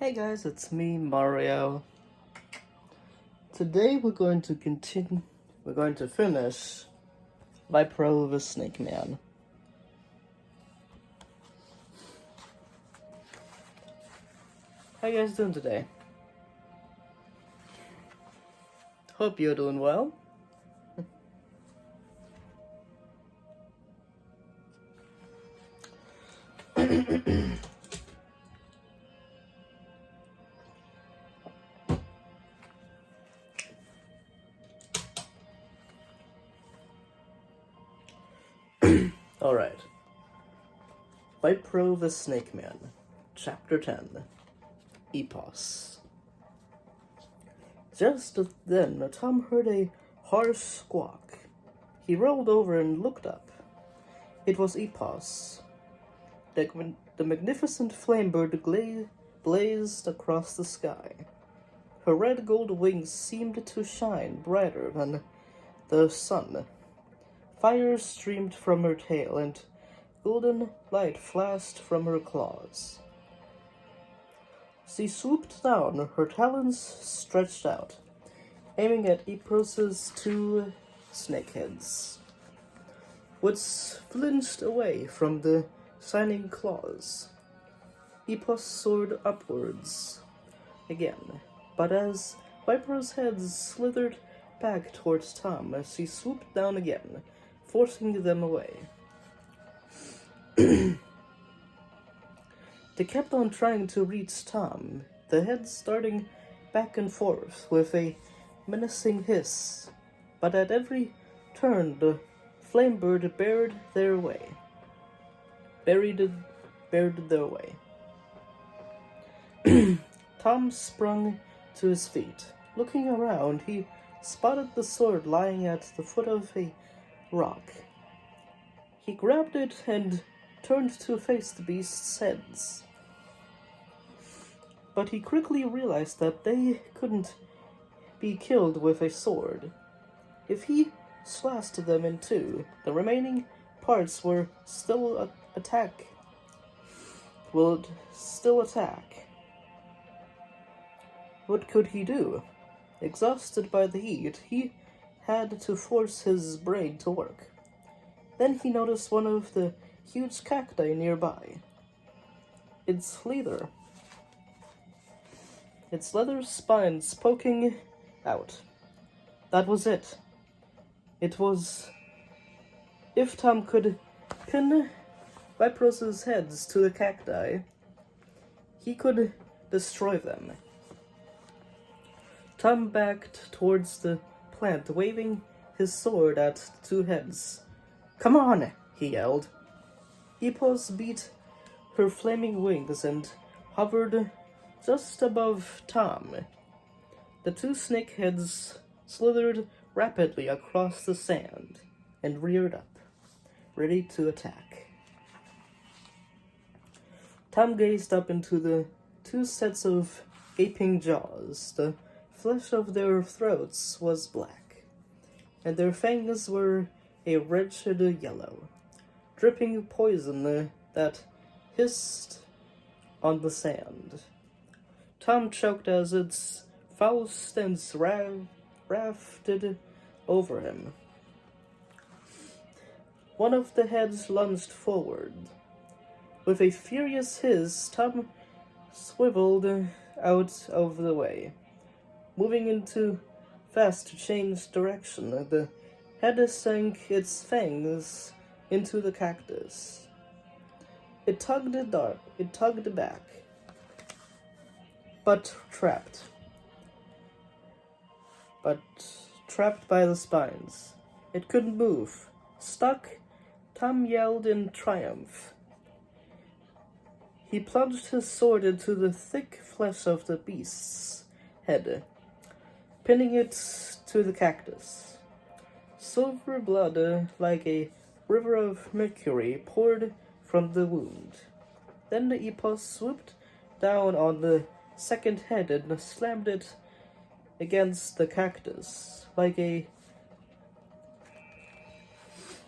Hey guys, it's me, Mario. Today we're going to finish Vipero the Snake Man. How you guys doing today? Hope you're doing well. Alright. Vipero the Snake Man, Chapter 10, Epos. Just then, Tom heard a harsh squawk. He rolled over and looked up. It was Epos. The magnificent flamebird blazed across the sky. Her red gold wings seemed to shine brighter than the sun. Fire streamed from her tail, and golden light flashed from her claws. She swooped down, her talons stretched out, aiming at Epos's two snakeheads, which flinched away from the shining claws. Epos soared upwards again, but as Vipero's heads slithered back towards Tom, she swooped down again, forcing them away. They kept on trying to reach Tom, the heads darting back and forth with a menacing hiss, but at every turn the flamebird barred their way. Tom sprung to his feet. Looking around, he spotted the sword lying at the foot of a rock. He grabbed it and turned to face the beasts' heads. But he quickly realized that they couldn't be killed with a sword. If he slashed them in two, the remaining parts would still attack. What could he do? Exhausted by the heat, he had to force his brain to work. Then he noticed one of the huge cacti nearby. Its leather spines poking out. That was it. It was... If Tom could pin Vipero's heads to the cacti, he could destroy them. Tom backed towards the plant, waving his sword at the two heads. "Come on!" he yelled. Epos beat her flaming wings and hovered just above Tom. The two snakeheads slithered rapidly across the sand and reared up, ready to attack. Tom gazed up into the two sets of gaping jaws. The flesh of their throats was black, and their fangs were a wretched yellow, dripping poison that hissed on the sand. Tom choked as its foul stench wafted over him. One of the heads lunged forward. With a furious hiss, Tom swiveled out of the way, moving into fast to change direction. The head sank its fangs into the cactus. It tugged back, but trapped by the spines. It couldn't move. Stuck, Tom yelled in triumph. He plunged his sword into the thick flesh of the beast's head, pinning it to the cactus. Silver blood, like a river of mercury, poured from the wound. Then the Epos swooped down on the second head and slammed it against the cactus, like a...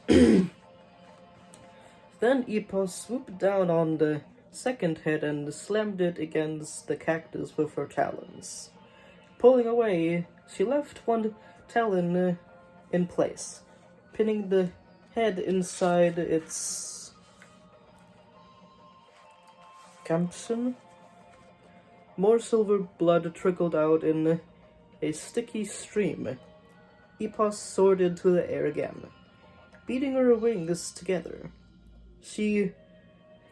Then Epos swooped down on the second head and slammed it against the cactus with her talons. Pulling away, she left one talon in place, pinning the head inside its campson. More silver blood trickled out in a sticky stream. Epos soared into the air again, beating her wings together. She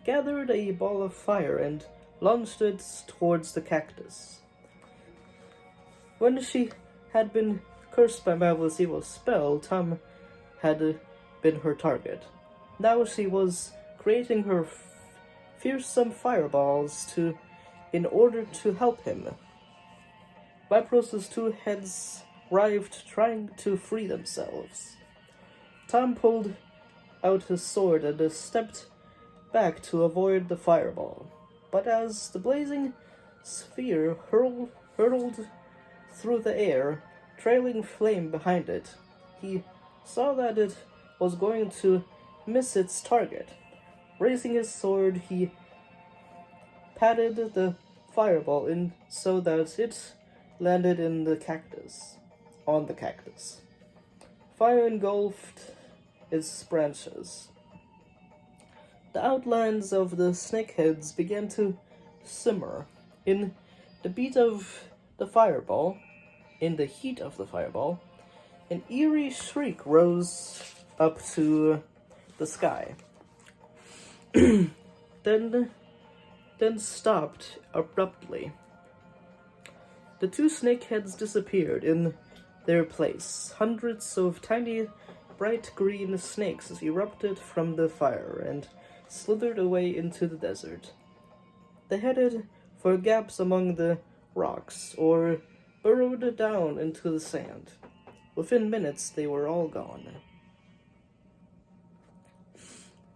gathered a ball of fire and launched it towards the cactus. When she had been cursed by Mavosivo's spell, Tom had been her target. Now she was creating her fearsome fireballs in order to help him. Vipero's two heads writhed, trying to free themselves. Tom pulled out his sword and stepped back to avoid the fireball. But as the blazing sphere hurtled through the air, trailing flame behind it, he saw that it was going to miss its target. Raising his sword, he patted the fireball in so that it landed on the cactus. Fire engulfed its branches. The outlines of the snakeheads began to simmer. In the heat of the fireball, an eerie shriek rose up to the sky. then stopped abruptly. The two snakeheads disappeared in their place. Hundreds of tiny, bright green snakes erupted from the fire and slithered away into the desert. They headed for gaps among the rocks or burrowed down into the sand. Within minutes, they were all gone.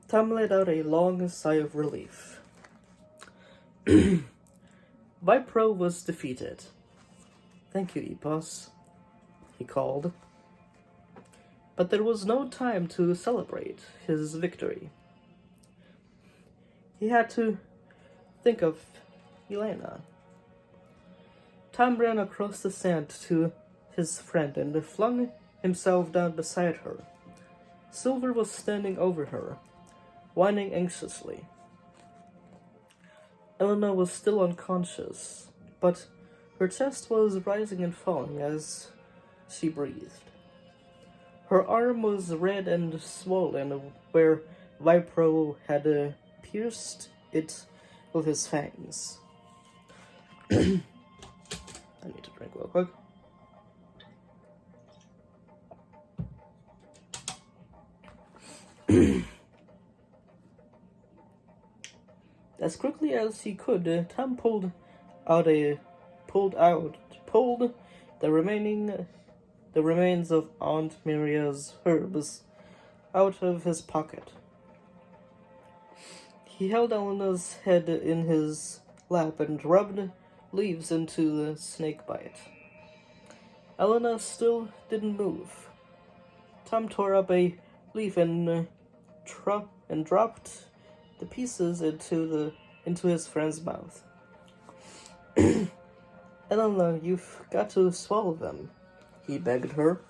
Tom let out a long sigh of relief. Vipero was defeated. "Thank you, Epos," he called. But there was no time to celebrate his victory. He had to think of Elena. Tom ran across the sand to his friend and flung himself down beside her. Silver was standing over her, whining anxiously. Elena was still unconscious, but her chest was rising and falling as she breathed. Her arm was red and swollen where Vipero had pierced it with his fangs. I need to drink real quick. As quickly as he could, Tom pulled the remains of Aunt Maria's herbs out of his pocket. He held Elena's head in his lap and rubbed leaves into the snake bite. Elena still didn't move. Tom tore up a leaf and dropped the pieces into his friend's mouth. "Elena, you've got to swallow them," he begged her.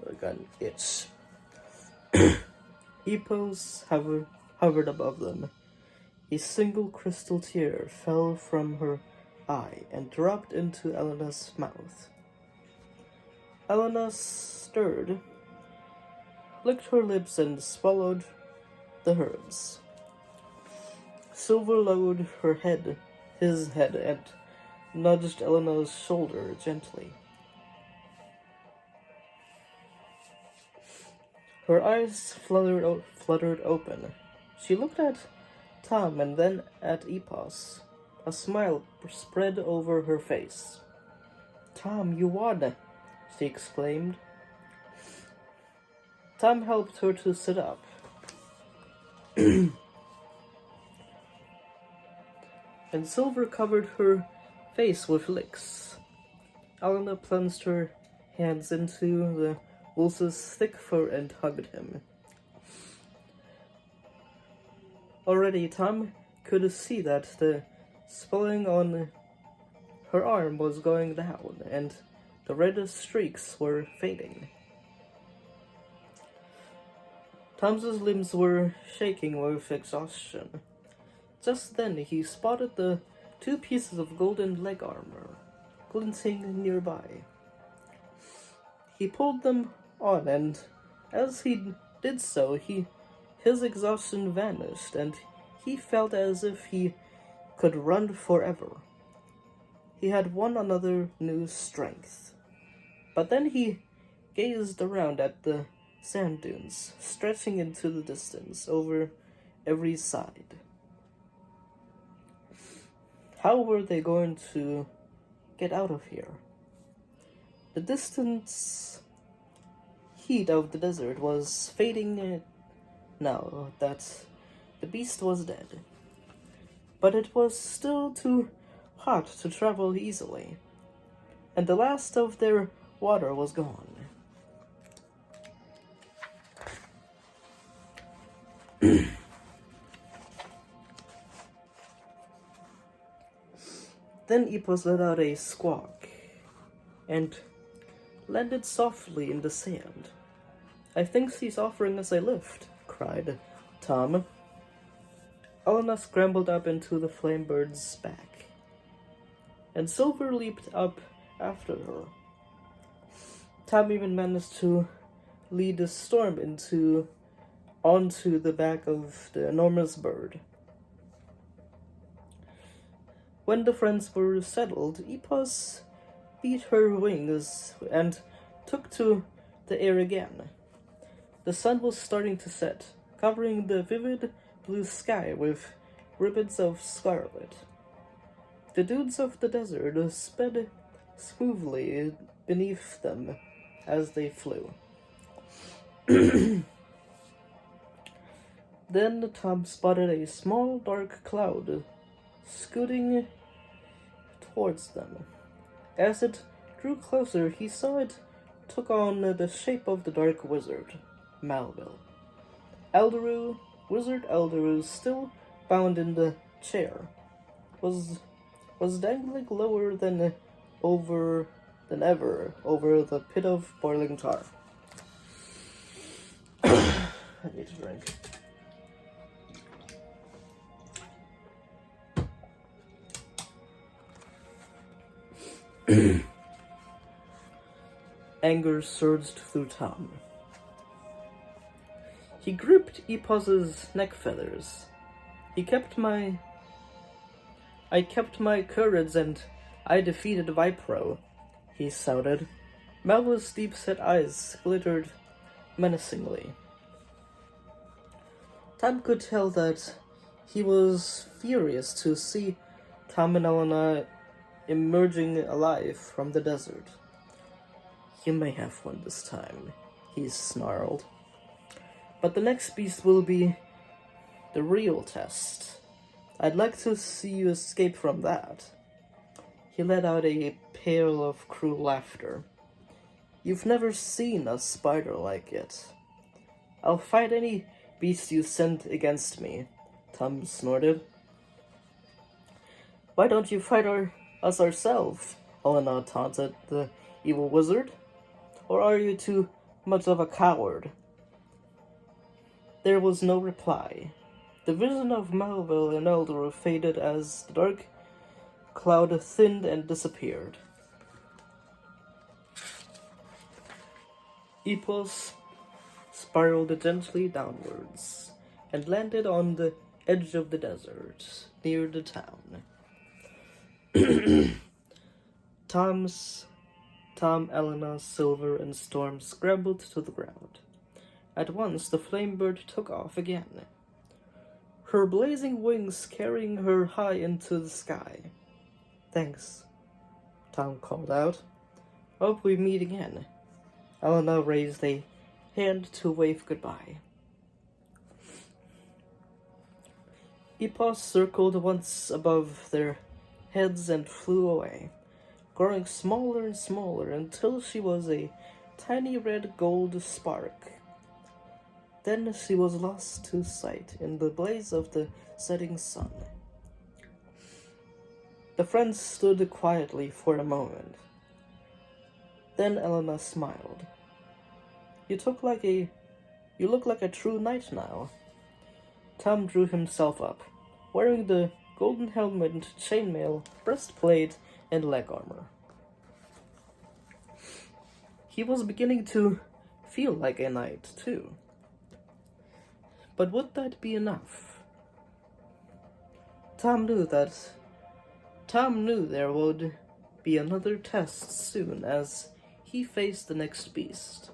I got an itch. Epos hovered above them. A single crystal tear fell from her eye and dropped into Elena's mouth. Elena stirred, licked her lips, and swallowed the herbs. Silver lowered his head, and nudged Elena's shoulder gently. Her eyes fluttered open. She looked at Tom and then at Epos. A smile spread over her face. "Tom, you won!" she exclaimed. Tom helped her to sit up. And Silver covered her face with licks. Elena plunged her hands into the wolf's thick fur and hugged him. Already Tom could see that the swelling on her arm was going down, and the red streaks were fading. Tom's limbs were shaking with exhaustion. Just then he spotted the 2 pieces of golden leg armor glinting nearby. He pulled them on, and as he did so, his exhaustion vanished, and he felt as if he could run forever. He had won another new strength. But then he gazed around at the sand dunes, stretching into the distance over every side. How were they going to get out of here? The distant heat of the desert was fading now that the beast was dead. But it was still too hot to travel easily, and the last of their water was gone. Then Epos let out a squawk and landed softly in the sand. "I think she's offering us a lift," cried Tom. Elena scrambled up into the flame bird's back, and Silver leaped up after her. Tom even managed to lead the storm onto the back of the enormous bird. When the friends were settled, Epos beat her wings and took to the air again. The sun was starting to set, covering the vivid blue sky with ribbons of scarlet. The dunes of the desert sped smoothly beneath them as they flew. Then Tom spotted a small dark cloud scooting towards them. As it drew closer, he saw it took on the shape of the dark wizard, Malville. Wizard Elderu, still bound in the chair, was dangling lower than ever over the pit of boiling tar. I need to drink. Anger surged through Tom. He gripped Epos's neck feathers. I kept my courage and I defeated Vipero, he shouted. Malva's deep-set eyes glittered menacingly. Tom could tell that he was furious to see Tom and Elena emerging alive from the desert. "You may have won this time," he snarled. "But the next beast will be the real test. I'd like to see you escape from that." He let out a peal of cruel laughter. "You've never seen a spider like it." "I'll fight any beast you send against me," Tom snorted. "Why don't you fight us ourselves?" Elena taunted the evil wizard. "Or are you too much of a coward?" There was no reply. The vision of Malville and Elderu faded as the dark cloud thinned and disappeared. Epos spiraled gently downwards and landed on the edge of the desert, near the town. Tom, Elena, Silver, and Storm scrambled to the ground. At once, the flame bird took off again, her blazing wings carrying her high into the sky. "Thanks," Tom called out. "Hope we meet again." Elena raised a hand to wave goodbye. Epos circled once above their heads and flew away, growing smaller and smaller until she was a tiny red gold spark. Then she was lost to sight in the blaze of the setting sun. The friends stood quietly for a moment. Then Elena smiled. You look like a true knight now. Tom drew himself up, wearing the golden helmet, chainmail, breastplate, and leg armor. He was beginning to feel like a knight, too. But would that be enough? Tom knew there would be another test soon as he faced the next beast.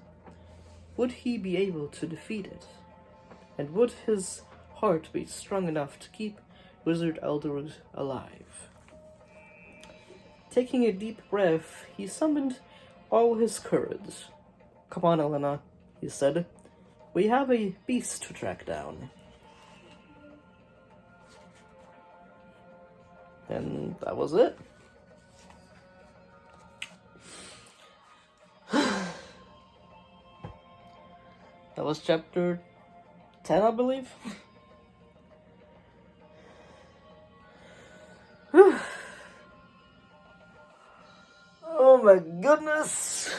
Would he be able to defeat it? And would his heart be strong enough to keep Wizard Eldred alive? Taking a deep breath, he summoned all his courage. Come on, Elena, he said. We have a beast to track down. And that was it. That was chapter 10, I believe. Oh my goodness.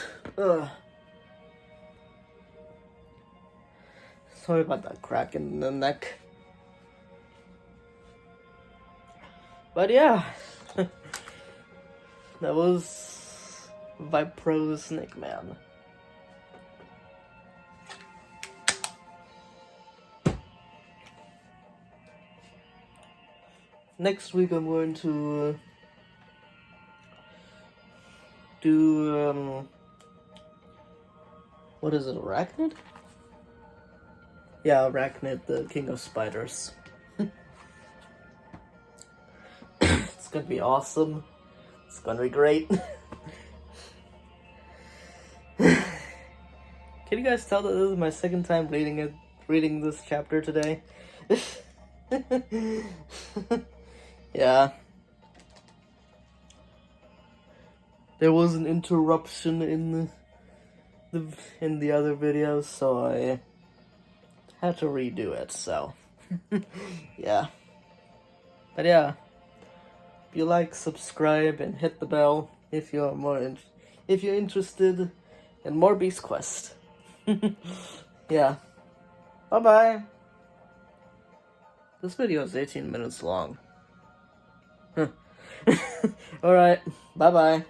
Sorry about that crack in the neck. But yeah, that was Vipero Snake Man. Next week I'm going to do, what is it, Arachnid? Yeah, Arachnid, the King of Spiders. It's gonna be awesome. It's gonna be great. Can you guys tell that this is my second time reading this chapter today? Yeah. There was an interruption in the other videos, so I had to redo it, so yeah. But yeah, if you like, subscribe and hit the bell if you're interested in more Beast Quest. Yeah. Bye-bye. This video is 18 minutes long. Alright, bye-bye.